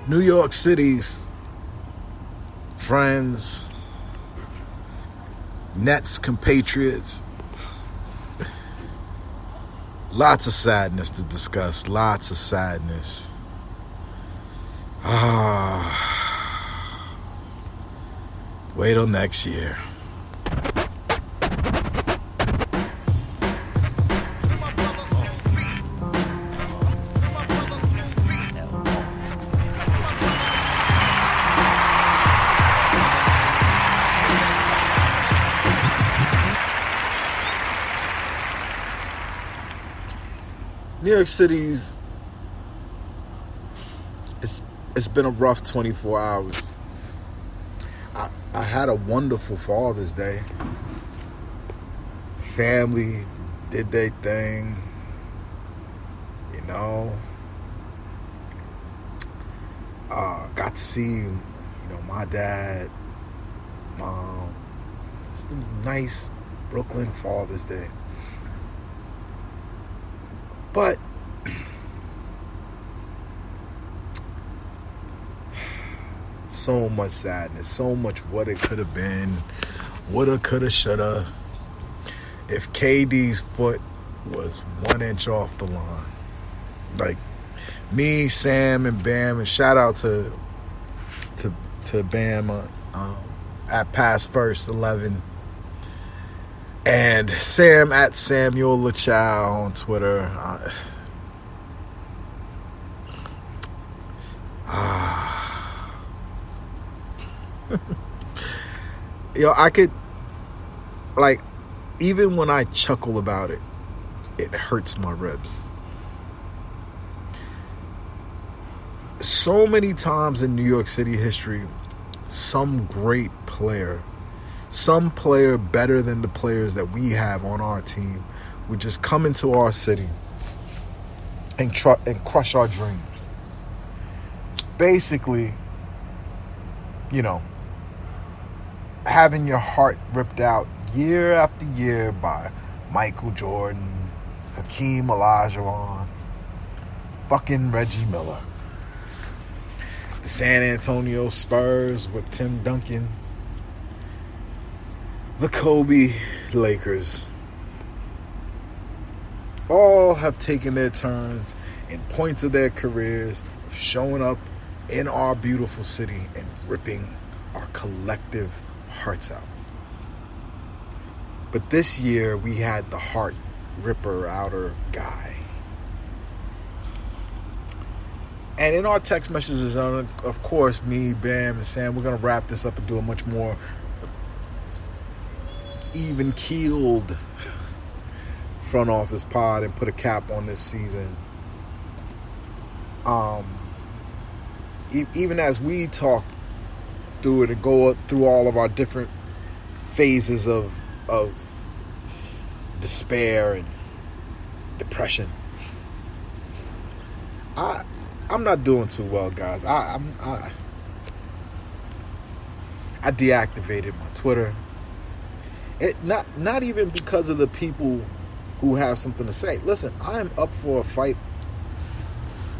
New York City's friends, Nets compatriots. Lots of sadness to discuss. Lots of sadness. Wait till next year. New York City's, it's been a rough 24 hours. I had a wonderful Father's Day. Family did their thing, you know. Got to see, my dad, mom. Just a nice Brooklyn Father's Day. But so much sadness, so much what it could have been, woulda, coulda, shoulda. If KD's foot was 1 inch off the line, like me, Sam, and Bam, and shout out to Bam at Pass First 11. And Sam at Samuel LaChow on Twitter. I could, even when I chuckle about it, it hurts my ribs. So many times in New York City history, some great player, some player better than the players that we have on our team would just come into our city and crush our dreams. Basically, having your heart ripped out year after year by Michael Jordan, Hakeem Olajuwon, fucking Reggie Miller. The San Antonio Spurs with Tim Duncan. The Kobe Lakers. All have taken their turns in points of their careers of showing up in our beautiful city and ripping our collective hearts out. But this year we had the heart ripper outer guy. And in our text messages, of course, me, Bam, and Sam, we're going to wrap this up and do a much more even-keeled front office pod and put a cap on this season. Even as we talk through it and go through all of our different phases of despair and depression, I'm not doing too well, guys. I deactivated my Twitter. It not even because of the people who have something to say. Listen, I am up for a fight,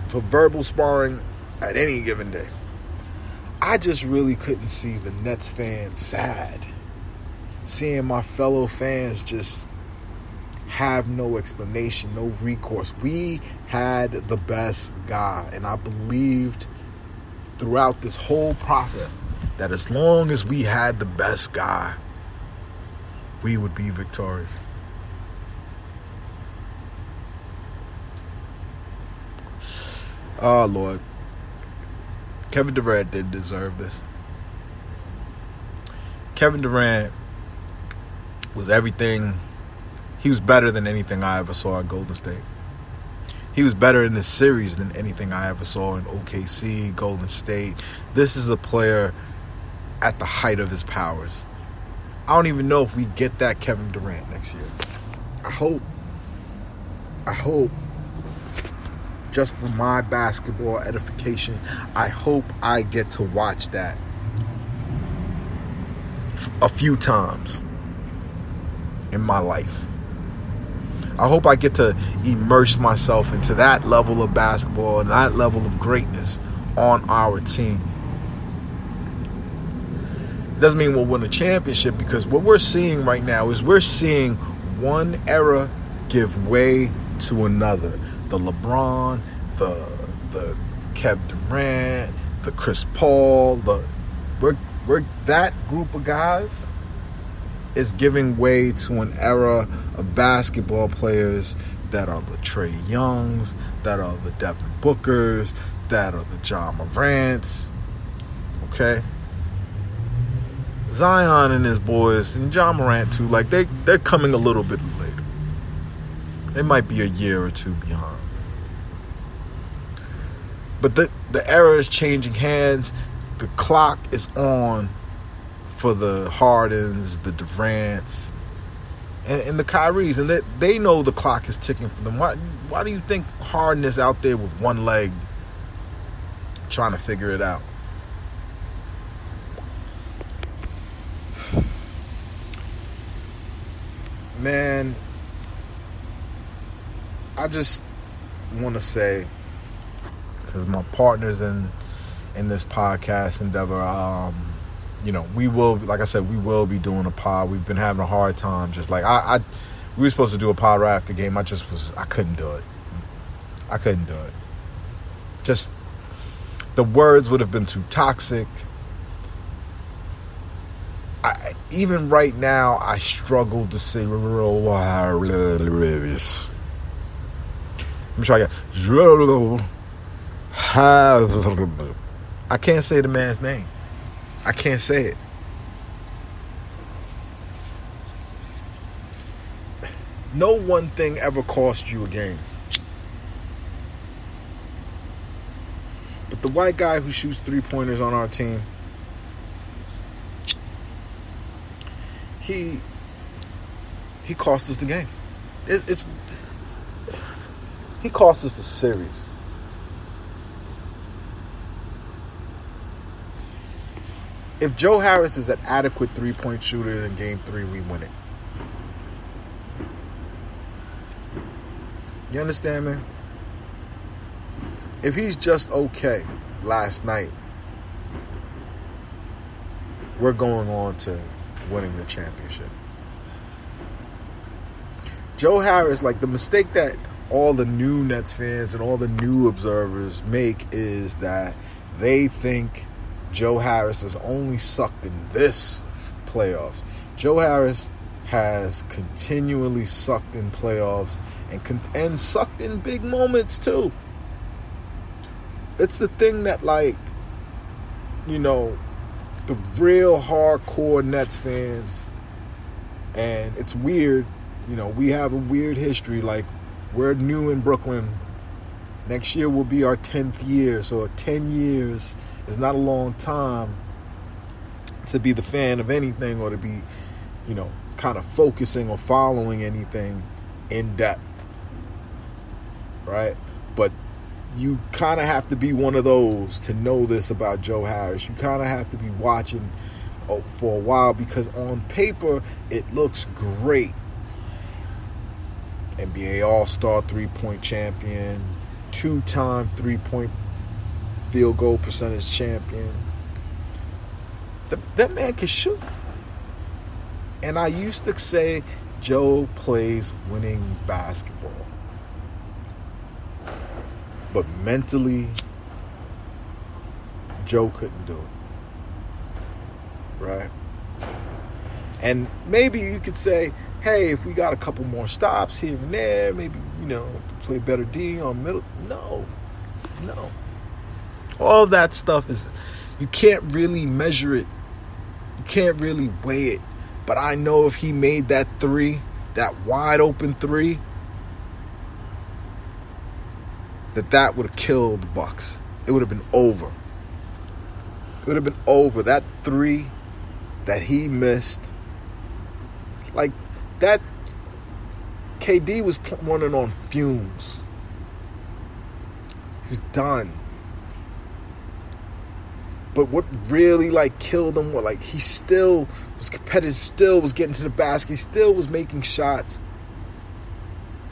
for verbal sparring at any given day. I just really couldn't see the Nets fans sad. Seeing my fellow fans just have no explanation, no recourse. We had the best guy, and I believed throughout this whole process that as long as we had the best guy, we would be victorious. Oh, Lord. Kevin Durant didn't deserve this. Kevin Durant was everything. He was better than anything I ever saw at Golden State. He was better in this series than anything I ever saw in OKC, Golden State. This is a player at the height of his powers. I don't even know if we get that Kevin Durant next year. I hope, just for my basketball edification, I hope I get to watch that a few times in my life. I hope I get to immerse myself into that level of basketball and that level of greatness on our team. Doesn't mean we'll win a championship, because what we're seeing right now is we're seeing one era give way to another. The LeBron, the Kevin Durant, the Chris Paul, we're that group of guys is giving way to an era of basketball players that are the Trae Youngs, that are the Devin Bookers, that are the John Morants. Okay? Zion and his boys, and John Morant too, like they're coming a little bit later. They might be a year or two behind. But the era is changing hands. The clock is on for the Hardens, the Durants, and the Kyries. And they know the clock is ticking for them. Why do you think Harden is out there with one leg trying to figure it out? Man, I just want to say, because my partners in this podcast endeavor, we will, like I said, we will be doing a pod. We've been having a hard time. Just like we were supposed to do a pod right after the game. I couldn't do it. I couldn't do it. Just the words would have been too toxic. Even right now, I struggle to say. Let me try again. I can't say the man's name. I can't say it. No one thing ever cost you a game. But the white guy who shoots 3-pointers on our team, he cost us the game. He cost us the series. If Joe Harris is an adequate 3-point shooter in Game 3, we win it. You understand, man? If he's just okay last night, we're going on to winning the championship. Joe Harris, like the mistake that all the new Nets fans and all the new observers make is that they think Joe Harris has only sucked in this playoffs. Joe Harris has continually sucked in playoffs and sucked in big moments too. It's the thing that, like, the real hardcore Nets fans, and it's weird, we have a weird history. Like, we're new in Brooklyn. Next year will be our 10th year, so 10 years is not a long time to be the fan of anything or to be, kind of focusing or following anything in depth, right? But you kind of have to be one of those to know this about Joe Harris. You kind of have to be watching for a while, because on paper it looks great. NBA All-Star 3-point champion, 2-time 3-point field goal percentage champion. That man can shoot. And I used to say Joe plays winning basketball. But mentally, Joe couldn't do it. Right? And maybe you could say, hey, if we got a couple more stops here and there, maybe, play better D on middle. No. All that stuff is, you can't really measure it. You can't really weigh it. But I know if he made that 3, that wide open 3, that would have killed the Bucks. It would have been over. It would have been over. That 3 that he missed, like that, KD was running on fumes. He was done. But what really killed him, he still was competitive, still was getting to the basket, still was making shots,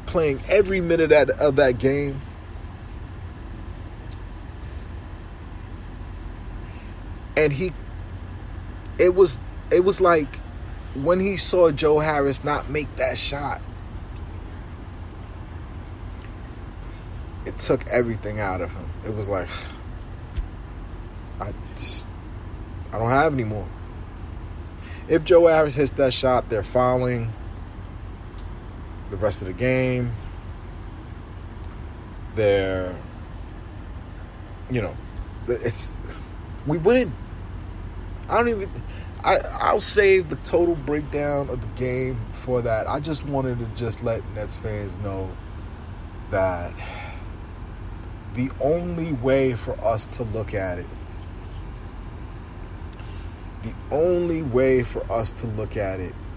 playing every minute of that game. And it was like when he saw Joe Harris not make that shot, it took everything out of him. It was like, I don't have any more. If Joe Harris hits that shot, they're fouling the rest of the game. They're, we win. I'll save the total breakdown of the game for that. I just wanted to just let Nets fans know that the only way for us to look at it,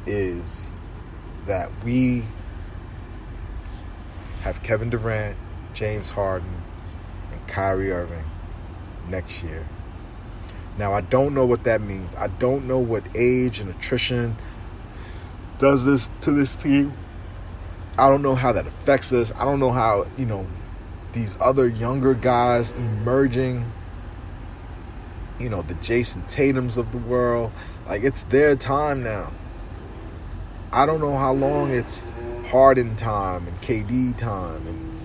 is that we have Kevin Durant, James Harden, and Kyrie Irving next year. Now, I don't know what that means. I don't know what age and attrition does this to this team. I don't know how that affects us. I don't know how, these other younger guys emerging, the Jason Tatums of the world, like, it's their time now. I don't know how long it's Harden time and KD time. And,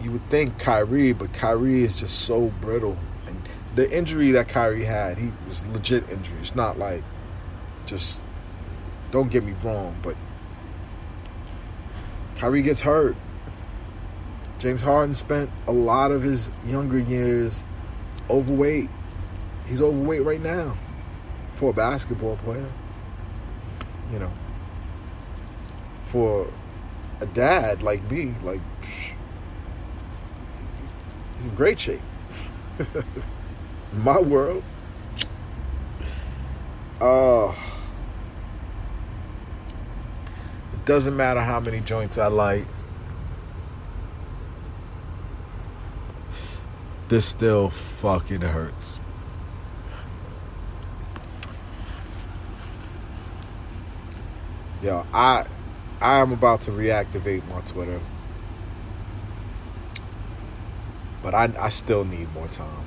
you would think Kyrie, but Kyrie is just so brittle. And the injury that Kyrie had, he was legit injury. It's not like just, don't get me wrong, but Kyrie gets hurt. James Harden spent a lot of his younger years overweight. He's overweight right now for a basketball player. For a dad like me, like, he's in great shape. In my world. It doesn't matter how many joints I light. This still fucking hurts. Yo, I am about to reactivate my Twitter. But I still need more time.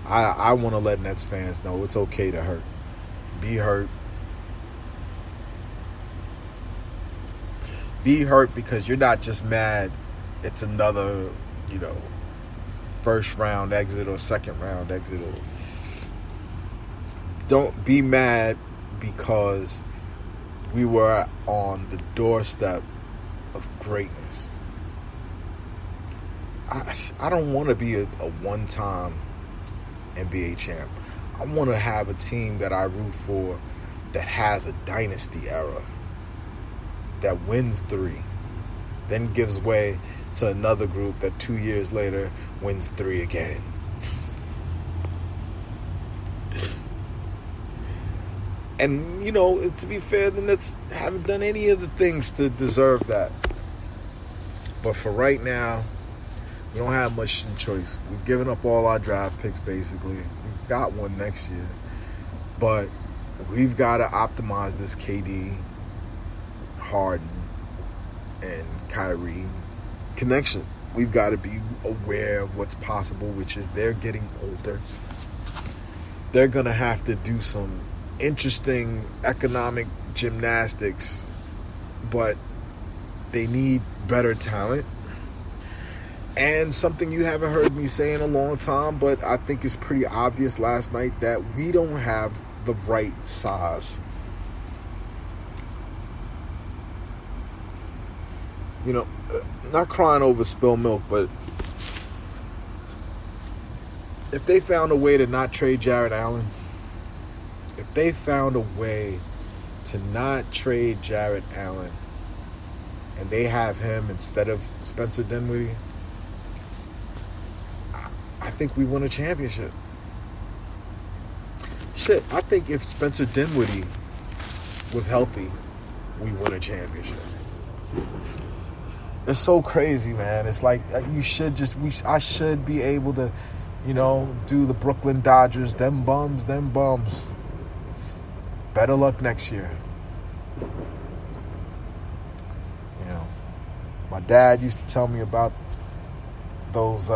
I want to let Nets fans know it's okay to hurt. Be hurt. Be hurt because you're not just mad it's another, first round exit or second round exit. Don't be mad because we were on the doorstep of greatness. I don't want to be a one-time NBA champ. I want to have a team that I root for that has a dynasty era, that wins 3, then gives way to another group that 2 years later wins 3 again. And, to be fair, the Nets haven't done any of the things to deserve that. But for right now, we don't have much choice. We've given up all our draft picks, basically. We've got one next year. But we've got to optimize this KD, Harden, and Kyrie connection. We've got to be aware of what's possible, which is they're getting older. They're going to have to do some interesting economic gymnastics, but they need better talent. And something you haven't heard me say in a long time, but I think it's pretty obvious last night, that we don't have the right size. Not crying over spilled milk, but if they found a way to not trade Jarrett Allen, if they found a way to not trade Jarrett Allen and they have him instead of Spencer Dinwiddie, I think we win a championship. Shit, I think if Spencer Dinwiddie was healthy, we win a championship. It's so crazy, man. It's like I should be able to, do the Brooklyn Dodgers, them bums. Better luck next year. My dad used to tell me about those